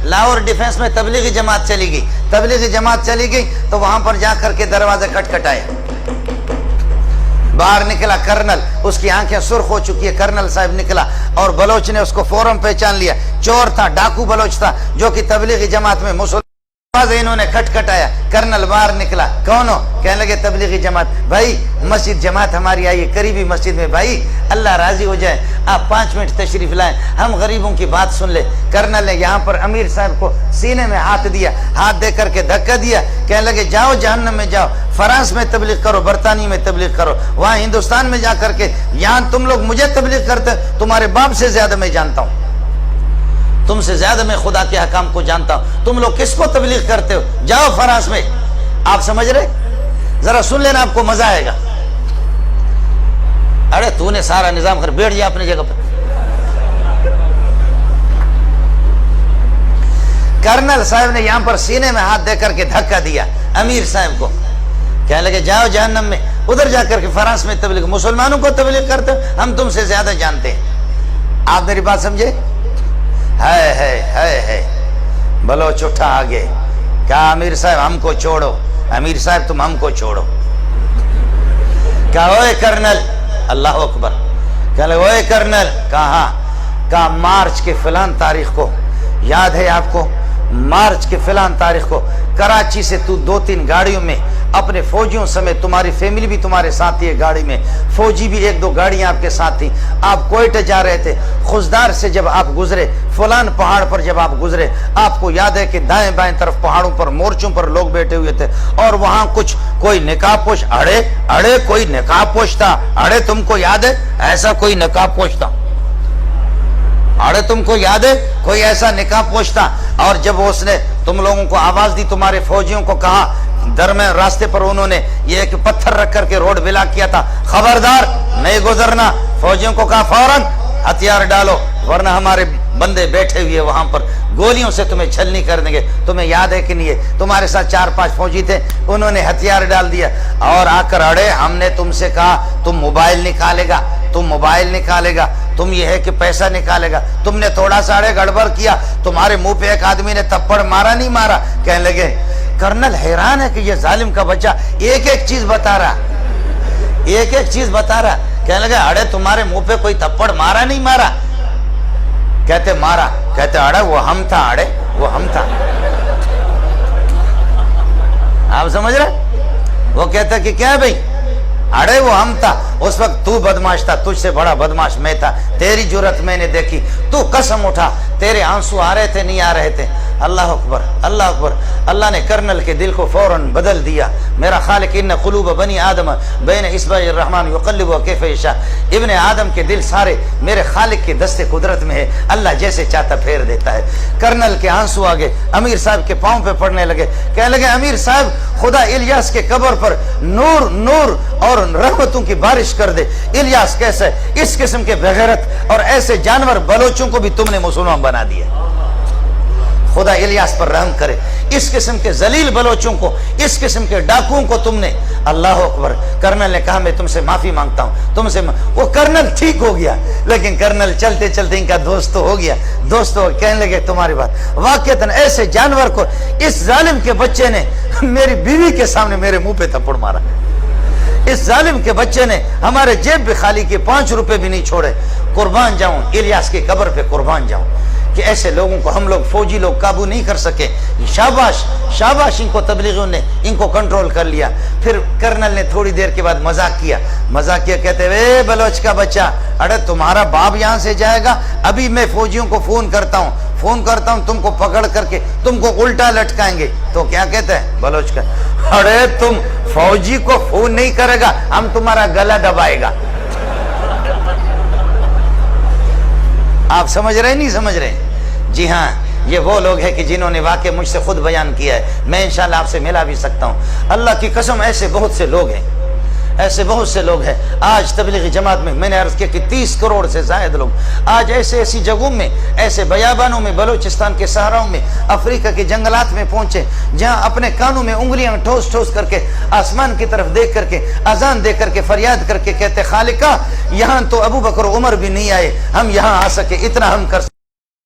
Lahore defence میں تبلیغی جماعت چلی گئی، تبلیغی جماعت چلی گئی تو وہاں پر جا کر کے دروازے کھٹکھٹائے، باہر نکلا کرنل، اس کی آنکھیں سرخ ہو چکی ہے، کرنل صاحب نکلا اور بلوچ نے اس کو فوراً پہچان لیا، چور تھا، ڈاکو بلوچ تھا جو کہ تبلیغی جماعت میں مسلمان، انہوں نے کھٹکھٹایا، کرنل باہر نکلا، کون ہو؟ کہنے لگے تبلیغی جماعت۔ بھائی مسجد جماعت ہماری آئی ہے قریبی مسجد میں، بھائی اللہ راضی ہو جائے آپ 5 منٹ تشریف لائیں، ہم غریبوں کی بات سن لے۔ کرنل نے یہاں پر امیر صاحب کو سینے میں ہاتھ دیا، ہاتھ دے کر کے دھکا دیا، کہنے لگے جاؤ جہنم میں جاؤ، فرانس میں تبلیغ کرو، برطانیہ میں تبلیغ کرو، وہاں ہندوستان میں جا کر کے، یہاں تم لوگ مجھے تبلیغ کرتے، تمہارے باپ سے زیادہ میں جانتا ہوں، تم سے زیادہ میں خدا کے حکام کو جانتا ہوں، تم لوگ کس کو تبلیغ کرتے ہو؟ جاؤ فرانس میں۔ آپ سمجھ رہے؟ ذرا سن لینا، آپ کو مزہ آئے گا۔ ارے تو نے سارا نظام کر بیٹھ جا اپنی جگہ پر۔ کرنل صاحب نے یہاں پر سینے میں ہاتھ دے کر کے دھکا دیا امیر صاحب کو، کہنے لگے جاؤ جہنم میں، ادھر جا کر کے فرانس میں تبلیغ، مسلمانوں کو تبلیغ کرتے ہو، ہم تم سے زیادہ جانتے ہیں۔ آپ میری بات سمجھے؟ ہے بلوچ اٹھا آگے، کہا امیر صاحب ہم کو چھوڑو، امیر صاحب تم ہم کو چھوڑو۔ کہا اوے کرنل، اللہ اکبر، کہا اوے کرنل، کہا مارچ کے فلان تاریخ کو، یاد ہے آپ کو؟ مارچ کے فلان تاریخ کو کراچی سے تو 2-3 گاڑیوں میں اپنے فوجیوں سمیت، تمہاری فیملی بھی تمہارے ساتھ ہی ہے گاڑی میں، فوجی بھی 1-2 گاڑیاں آپ کے ساتھ تھی، آپ کوئٹہ جا رہے تھے، خزدار سے جب آپ گزرے، فلان پہاڑ پر جب آپ گزرے، آپ کو یاد ہے کہ دائیں بائیں طرف پہاڑوں پر مورچوں پر لوگ بیٹھے ہوئے تھے، اور وہاں کوئی نقاب پوش، اڑے کوئی نقاب پوش تھا، اڑے تم کو یاد ہے ایسا کوئی نقاب پوش تھا؟ اڑے تم کو یاد ہے کوئی ایسا نقاب پوش تھا؟ اور جب اس نے تم لوگوں کو آواز دی، تمہارے فوجیوں کو کہا، درمیان راستے پر انہوں نے یہ ایک پتھر رکھ کر کے روڈ بلاک کیا تھا، خبردار نہیں گزرنا، فوجیوں کو کہا فوراً ہتھیار ڈالو ورنہ ہمارے بندے بیٹھے ہوئے وہاں پر گولیوں سے تمہیں چھلنی کر دیں گے۔ تمہیں یاد ہے کہ نہیں ہے؟ تمہارے ساتھ 4-5 فوجی تھے، انہوں نے ہتھیار ڈال دیا اور آ کر اڑے، ہم نے تم سے کہا تم موبائل نکالے گا، تم موبائل نکالے گا، تم یہ ہے کہ پیسہ نکالے گا، تم نے تھوڑا سا گڑبڑ کیا، تمہارے منہ پہ ایک آدمی نے تپڑ مارا نہیں مارا؟ کہنے لگے کرنل حیران ہے کہ یہ ظالم کا بچہ ایک چیز بتا رہا، چیز بتا رہا۔ کہنے لگے اڑے تمہارے منہ پہ کوئی تپڑ مارا نہیں مارا؟ کہتے مارا، کہتے اڑے وہ ہم تھا، اڑے وہ ہم تھا۔ آپ سمجھ رہے؟ وہ کہتا کہ کیا ہے بھائی؟ اڑے وہ ہم تھا، اس وقت تو بدماش تھا، تجھ سے بڑا بدماش میں تھا، تیری جرت میں نے دیکھی، تو قسم اٹھا، تیرے آنسو آ رہے تھے نہیں آ رہے تھے؟ اللہ اکبر، اللہ اکبر۔ اللہ نے کرنل کے دل کو فوراً بدل دیا۔ میرا خالق ان قلوب بنی آدم بین اصبع الرحمن یقلبها کیف یشاء، ابن آدم کے دل سارے میرے خالق کے دست قدرت میں ہے، اللہ جیسے چاہتا پھیر دیتا ہے۔ کرنل کے آنسو آگے امیر صاحب کے پاؤں پہ پڑنے لگے، کہنے لگے امیر صاحب خدا الیاس کے قبر پر نور نور اور رحمتوں کی بارش کر دے۔ الیاس کیسے؟ اس قسم کے بغیرت اور ایسے جانور بلوچوں کو بھی تم نے مسلمان بنا دیا، خدا الیاس پر رحم کرے۔ اس قسم کے ذلیل بلوچوں کو، اس قسم کے ڈاکوؤں کو تم نے، اللہ اکبر۔ کرنل نے کہا میں تم سے معافی مانگتا ہوں، تم سے وہ کرنل ٹھیک ہو گیا، لیکن کرنل چلتے چلتے ان کا دوست تو ہو گیا، دوست ہو کہنے لگے تمہاری بات واقعتاً ایسے جانور کو اس ظالم کے بچے نے میری بیوی کے سامنے میرے منہ پہ تھپڑ مارا، اس ظالم کے بچے نے ہمارے جیب بھی خالی کے 5 روپے بھی نہیں چھوڑے۔ قربان جاؤں الیاس کی قبر پہ، قربان جاؤں کہ ایسے لوگوں کو ہم لوگ فوجی لوگ قابو نہیں کر سکے۔ شاباش شاباش، ان کو تبلیغیوں نے ان کو کنٹرول کر لیا۔ پھر کرنل نے تھوڑی دیر کے بعد مذاق کیا، کہتے اے بلوچ کا بچہ، اڑے تمہارا باپ یہاں سے جائے گا، ابھی میں فوجیوں کو فون کرتا ہوں تم کو پکڑ کر کے تم کو الٹا لٹکائیں گے۔ تو کیا کہتے ہیں بلوچ کا؟ اڑے تم فوجی کو فون نہیں کرے گا، ہم تمہارا گلا دبائے گا۔ آپ سمجھ رہے نہیں سمجھ رہے؟ جی ہاں، یہ وہ لوگ ہیں کہ جنہوں نے واقع مجھ سے خود بیان کیا ہے، میں انشاءاللہ آپ سے ملا بھی سکتا ہوں۔ اللہ کی قسم ایسے بہت سے لوگ ہیں، ایسے بہت سے لوگ ہیں۔ آج تبلیغی جماعت میں نے عرض کیا کہ 30 کروڑ سے زائد لوگ آج ایسی جگہوں میں، ایسے بیابانوں میں، بلوچستان کے صحراؤں میں، افریقہ کے جنگلات میں پہنچے، جہاں اپنے کانوں میں انگلیاں ٹھوس ٹھوس کر کے آسمان کی طرف دیکھ کر کے اذان دے کر کے فریاد کر کے کہتے خالقہ یہاں تو ابو بکر و عمر بھی نہیں آئے، ہم یہاں آ سکے، اتنا ہم کر سکے۔